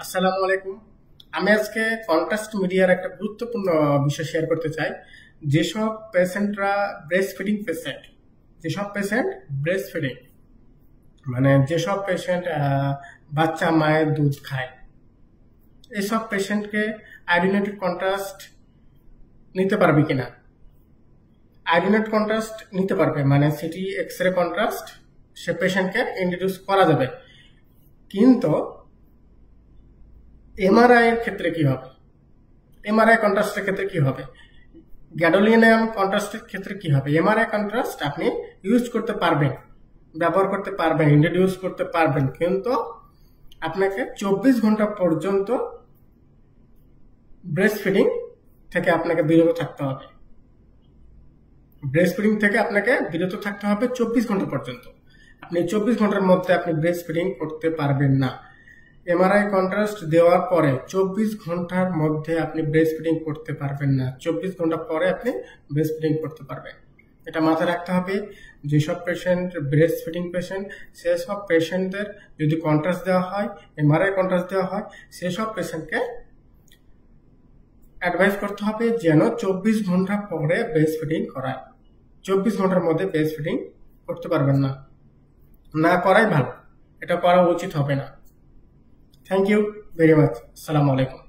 আসসালামু আলাইকুম। আমি আজকে কন্ট্রাস্ট মিডিয়ার একটা গুরুত্বপূর্ণ বিষয় শেয়ার করতে চাই। যেসব পেশেন্টরা ব্রেস্ট ফিডিং পেশেন্ট, যেসব পেশেন্ট ব্রেস্ট ফিডিং মানে যেসব পেশেন্ট বাচ্চা মায়ের দুধ খায়, এসব পেশেন্টকে আয়োডিনেটেড কন্ট্রাস্ট নিতে পারবে কিনা? আয়োডিনেটেড কন্ট্রাস্ট নিতে পারবে, মানে সিটি এক্স রে কন্ট্রাস্ট সে পেশেন্টকে ইন্ট্রোডিউস করা যাবে। কিন্তু এমআরআই এর ক্ষেত্রে কি হবে? এমআরআই কন্ট্রাস্টের ক্ষেত্রে কি হবে? গ্যাডোলিনিয়াম কন্ট্রাস্টের ক্ষেত্রে কি হবে? এমআরআই কন্ট্রাস্ট আপনি ইউজ করতে পারবেন, ব্যবহার করতে পারবেন, ইন্ট্রোডিউস করতে পারবেন, কিন্তু আপনাকে 24 ঘন্টা পর্যন্ত ব্রেস্ট ফিডিং থেকে আপনাকে বিরত থাকতে হবে। ব্রেস্ট ফিডিং থেকে আপনাকে বিরত থাকতে হবে 24 ঘন্টা পর্যন্ত। আপনি 24 ঘন্টার মধ্যে আপনি ব্রেস্ট ফিডিং করতে পারবেন না। এমআরআই কন্ট্রাস্ট দেওয়ার পরে 24 ঘন্টার মধ্যে আপনি ব্রেস্ট ফিডিং করতে পারবেন না। 24 ঘন্টা পরে আপনি ব্রেস্ট ফিডিং করতে পারবেন। এটা মাথায় রাখতে হবে। যেসব পেশেন্ট ব্রেস্ট ফিডিং পেশেন্ট, সেসব পেশেন্টদের যদি কন্ট্রাস্ট দেওয়া হয়, এমআরআই কন্ট্রাস্ট দেওয়া হয়, সেসব পেশেন্টকে অ্যাডভাইস করতে হবে যেন 24 ঘন্টা পরে ব্রেস্ট ফিডিং করায়। 24 ঘন্টার মধ্যে ব্রেস্ট ফিডিং করতে পারবেন না, না করাই ভালো। এটা করা উচিত হবে না। Thank you very much. আসসালামু আলাইকুম।